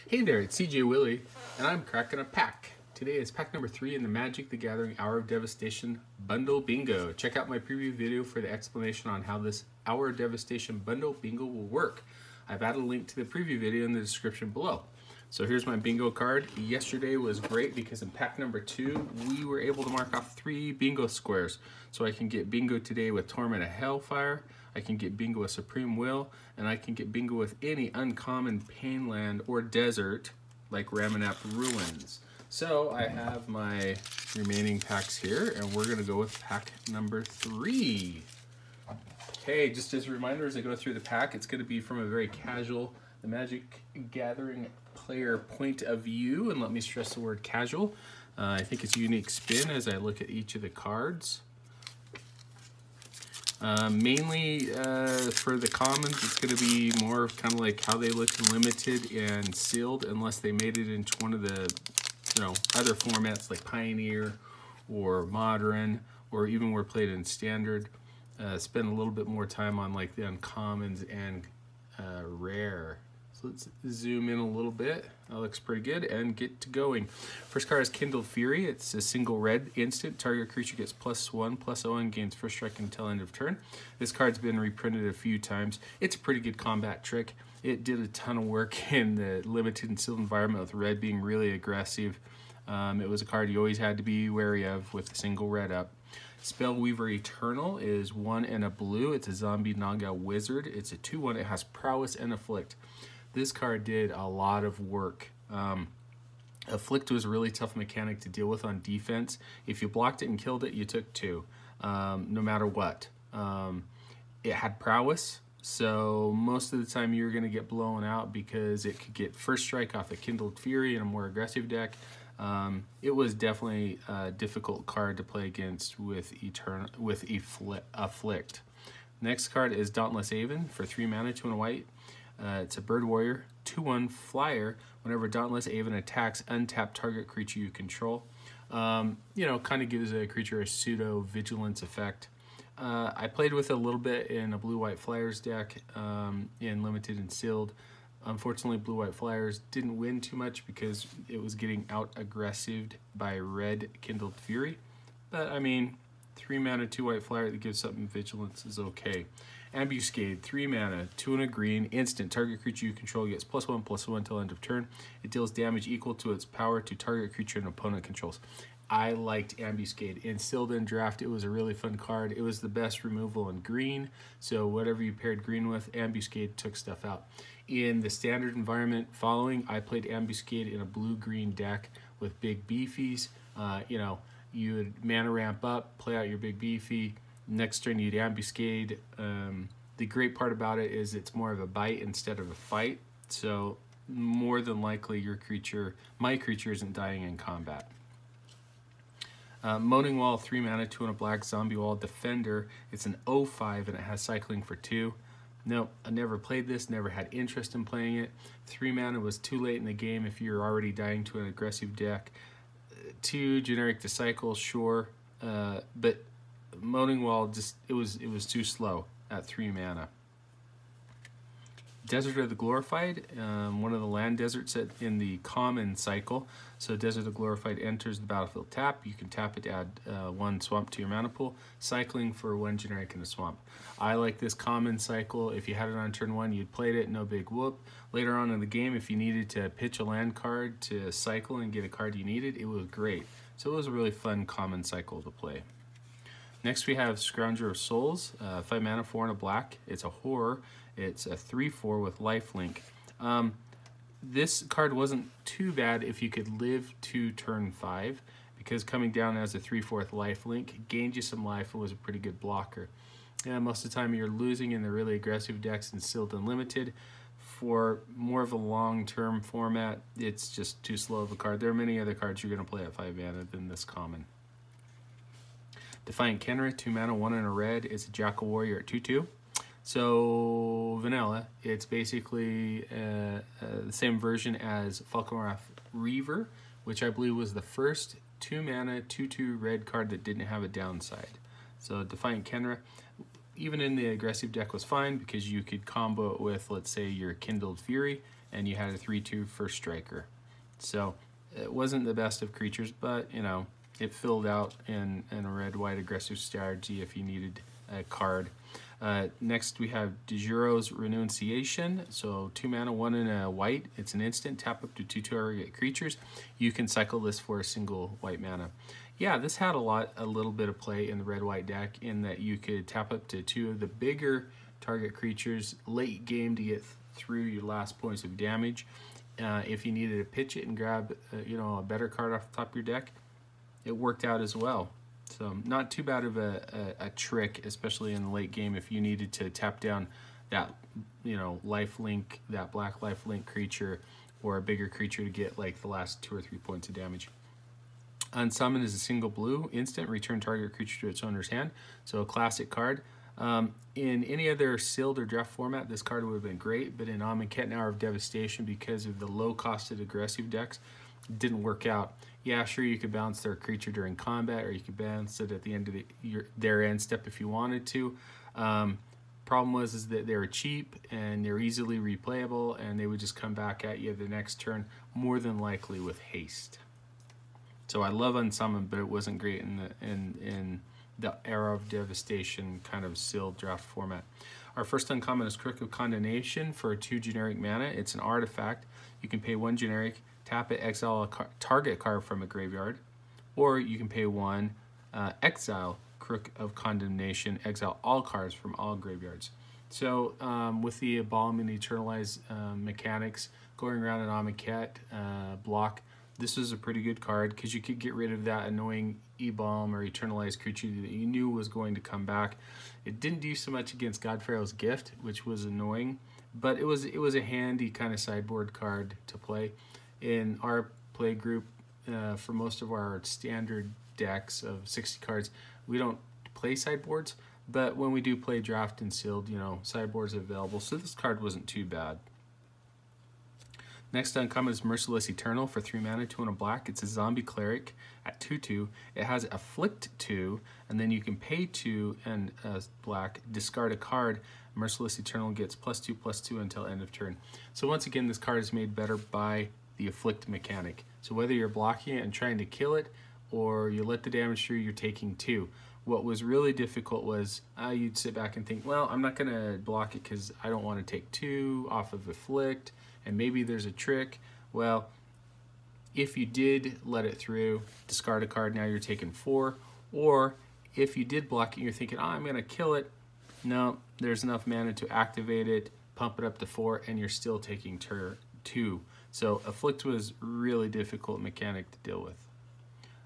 Hey there, it's CJ Willie, and I'm cracking a pack. Today is pack number 3 in the Magic the Gathering Hour of Devastation Bundle Bingo. Check out my preview video for the explanation on how this Hour of Devastation Bundle Bingo will work. I've added a link to the preview video in the description below. So here's my bingo card. Yesterday was great because in pack number 2, we were able to mark off 3 bingo squares. So I can get bingo today with Torment of Hellfire, I can get bingo with Supreme Will, and I can get bingo with any uncommon Painland or desert like Ramanap Ruins. So I have my remaining packs here, and we're gonna go with pack number 3. Okay, just as a reminder, as I go through the pack, it's gonna be from a very casual, the Magic Gathering player point of view, and let me stress the word casual. I think it's a unique spin as I look at each of the cards. Mainly for the commons, it's going to be more kind of like how they looked in limited and sealed, unless they made it into one of the other formats like Pioneer or Modern, or even were played in Standard. Spend a little bit more time on like the uncommons and rare. So let's zoom in a little bit. That looks pretty good, and get to going. First card is Kindled Fury. It's a single red instant. Target creature gets +1/+0 and gains first strike until end of turn. This card's been reprinted a few times. It's a pretty good combat trick. It did a ton of work in the limited and sealed environment with red being really aggressive. It was a card you always had to be wary of with a single red up. Spellweaver Eternal is 1 and a blue. It's a zombie Naga wizard. It's a 2/1. It has prowess and afflict. This card did a lot of work. Afflict was a really tough mechanic to deal with on defense. If you blocked it and killed it, you took 2, no matter what. It had prowess, so most of the time you're going to get blown out because it could get first strike off a Kindled Fury in a more aggressive deck. It was definitely a difficult card to play against with Afflict. Next card is Dauntless Aven for 3 mana, 2 and a white. It's a Bird Warrior, 2/1 flyer. Whenever Dauntless Aven attacks, untap target creature you control. Kind of gives a creature a pseudo vigilance effect. I played with it a little bit in a blue-white flyers deck in limited and sealed. Unfortunately, blue-white flyers didn't win too much because it was getting out-aggressived by red Kindled Fury. But I mean, 3 mana, 2 white flyer that gives something vigilance is okay. Ambuscade, 3 mana, 2 and a green, instant. Target creature you control gets +1/+1 until end of turn. It deals damage equal to its power to target creature an opponent controls. I liked Ambuscade. In Sealed and Draft, it was a really fun card. It was the best removal in green, so whatever you paired green with, Ambuscade took stuff out. In the Standard environment following, I played Ambuscade in a blue-green deck with big beefies. You would mana ramp up, play out your big beefy. Next turn you'd Ambuscade. The great part about it is it's more of a bite instead of a fight. So more than likely my creature isn't dying in combat. Moaning Wall, 3 mana, 2 and a black zombie wall defender. It's an 0/5 and it has cycling for 2. Nope, I never played this, never had interest in playing it. 3 mana was too late in the game if you're already dying to an aggressive deck. 2 generic to cycle, sure, but Moaning Wall it was too slow at 3 mana. Desert of the Glorified, one of the land deserts in the common cycle. So Desert of the Glorified enters the battlefield tap. You can tap it to add 1 swamp to your mana pool, cycling for 1 generic in a swamp. I like this common cycle. If you had it on turn 1, you'd played it, no big whoop. Later on in the game, if you needed to pitch a land card to cycle and get a card you needed, it was great. So it was a really fun common cycle to play. Next we have Scrounger of Souls, 5 mana, 4 and a black. It's a horror. It's a 3/4 with lifelink. This card wasn't too bad if you could live to turn 5, because coming down as a 3/4 lifelink gained you some life and was a pretty good blocker. Most of the time you're losing in the really aggressive decks in Sealed and Limited. For more of a long-term format, it's just too slow of a card. There are many other cards you're going to play at 5 mana than this common. Defiant Kenra, 2 mana, 1 and a red. It's a Jackal Warrior at 2/2. So vanilla, it's basically the same version as Falconrath Reaver, which I believe was the first 2 mana, 2/2 red card that didn't have a downside. So Defiant Kenra, even in the aggressive deck was fine because you could combo it with, let's say, your Kindled Fury, and you had a 3/2 for Striker. So it wasn't the best of creatures, but you know, it filled out in a red-white aggressive strategy if you needed a card. Next we have Dejuro's Renunciation. So 2 mana, 1 and a white. It's an instant. Tap up to 2 target creatures. You can cycle this for a single white mana. Yeah, this had a little bit of play in the red-white deck in that you could tap up to 2 of the bigger target creatures late game to get through your last points of damage. If you needed to pitch it and grab you know, a better card off the top of your deck, it worked out as well. So not too bad of a trick, especially in the late game if you needed to tap down that, you know, lifelink, that black lifelink creature or a bigger creature to get like the last 2 or 3 points of damage. Unsummon is a single blue instant, return target creature to its owner's hand. So a classic card. In any other sealed or draft format, this card would have been great, but in Amonkhet Hour of Devastation, because of the low-costed aggressive decks, it didn't work out. Yeah, sure, you could bounce their creature during combat, or you could bounce it at the end of their end step if you wanted to. Problem was that they were cheap and they're easily replayable, and they would just come back at you the next turn, more than likely with haste. So I love Unsummon, but it wasn't great in the Era of Devastation kind of sealed draft format. Our first uncommon is Crook of Condemnation for 2 generic mana. It's an artifact. You can pay 1 generic, tap it, exile a target card from a graveyard, or you can pay 1, exile Crook of Condemnation, exile all cards from all graveyards. So with the Embalm and Eternalize mechanics going around an Amonkhet block, this was a pretty good card because you could get rid of that annoying Embalm or Eternalized creature that you knew was going to come back. It didn't do so much against Godpharaoh's Gift, which was annoying, but it was a handy kind of sideboard card to play. In our play group, for most of our standard decks of 60 cards, we don't play sideboards, but when we do play draft and sealed, you know, sideboards are available, so this card wasn't too bad. Next uncommon is Merciless Eternal for 3 mana, 2 and a black. It's a zombie cleric at 2/2. It has Afflict 2, and then you can pay 2 and black, discard a card. Merciless Eternal gets +2/+2 until end of turn. So once again, this card is made better by the Afflict mechanic. So whether you're blocking it and trying to kill it, or you let the damage through, you're taking 2. What was really difficult was you'd sit back and think, well, I'm not going to block it because I don't want to take 2 off of Afflict, and maybe there's a trick. Well, if you did let it through, discard a card, now you're taking 4. Or if you did block it, you're thinking, I'm going to kill it. No, there's enough mana to activate it, pump it up to 4, and you're still taking 2. So Afflict was really difficult mechanic to deal with.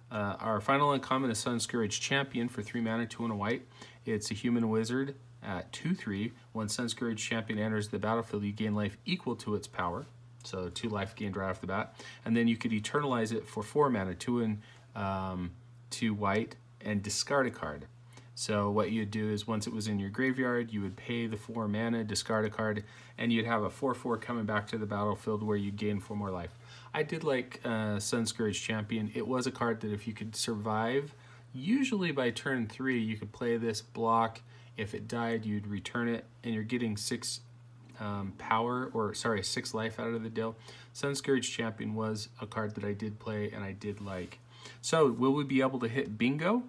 Our final uncommon is Sunscourge Champion for 3 mana, 2 and a white. It's a human wizard at 2/3. When Sunscourge Champion enters the battlefield, you gain life equal to its power. So 2 life gained right off the bat. And then you could eternalize it for 4 mana, 2 and 2 white, and discard a card. So what you'd do is once it was in your graveyard, you would pay the 4 mana, discard a card, and you'd have a 4/4 coming back to the battlefield where you'd gain 4 more life. I did like Sunscourge Champion. It was a card that if you could survive, usually by turn 3, you could play this block. If it died, you'd return it, and you're getting 6 6 life out of the deal. Sunscourge Champion was a card that I did play and I did like. So will we be able to hit bingo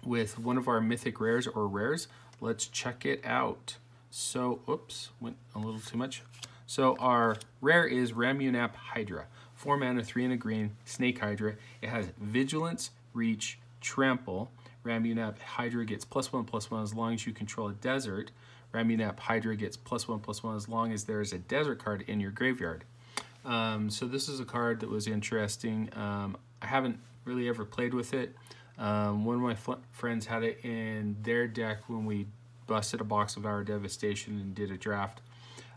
with one of our mythic rares or rares? Let's check it out. So, oops, went a little too much. So our rare is Ramunap Hydra. 4 mana, 3 and a green, Snake Hydra. It has Vigilance, Reach, Trample. Ramunap Hydra gets +1/+1 as long as you control a desert. Ramunap Hydra gets +1/+1 as long as there is a desert card in your graveyard. So this is a card that was interesting. I haven't really ever played with it. One of my friends had it in their deck when we busted a box of our Devastation and did a draft.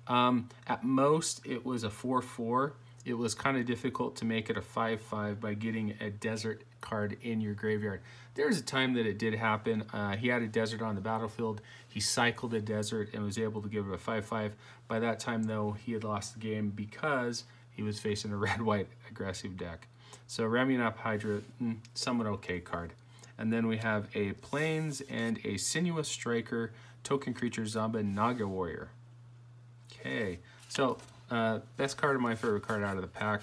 At most, it was a 4/4. It was kind of difficult to make it a 5/5 by getting a desert card in your graveyard. There's a time that it did happen. He had a desert on the battlefield. He cycled a desert and was able to give it a 5/5. By that time, though, he had lost the game because he was facing a red-white aggressive deck. So Ramunap Hydra, somewhat okay card. And then we have a Plains and a Sinuous Striker, Token creature Zamba Naga Warrior. Okay, so best card of my favorite card out of the pack.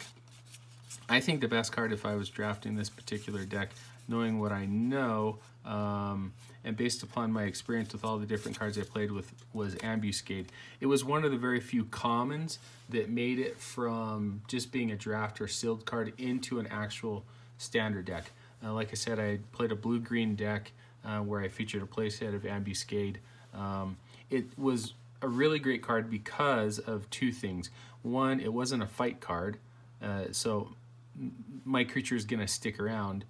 I think the best card if I was drafting this particular deck, knowing what I know, and based upon my experience with all the different cards I played with, was Ambuscade. It was one of the very few commons that made it from just being a draft or sealed card into an actual standard deck. Like I said, I played a blue-green deck where I featured a playset of Ambuscade. It was a really great card because of two things. One, it wasn't a fight card, so my creature is going to stick around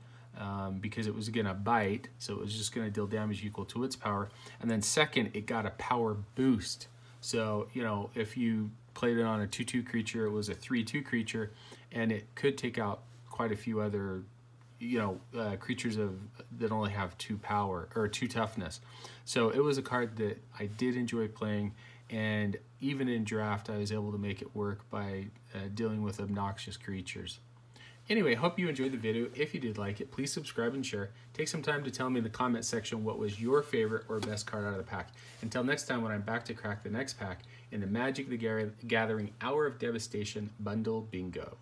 because it was going to bite, so it was just going to deal damage equal to its power. And then second, it got a power boost. So, you know, if you played it on a 2/2 creature, it was a 3/2 creature, and it could take out quite a few other, you know, creatures that only have 2 power or 2 toughness. So it was a card that I did enjoy playing, and even in draft I was able to make it work by dealing with obnoxious creatures. Anyway, hope you enjoyed the video. If you did like it, please subscribe and share. Take some time to tell me in the comment section what was your favorite or best card out of the pack. Until next time when I'm back to crack the next pack in the Magic the Gathering Hour of Devastation Bundle Bingo.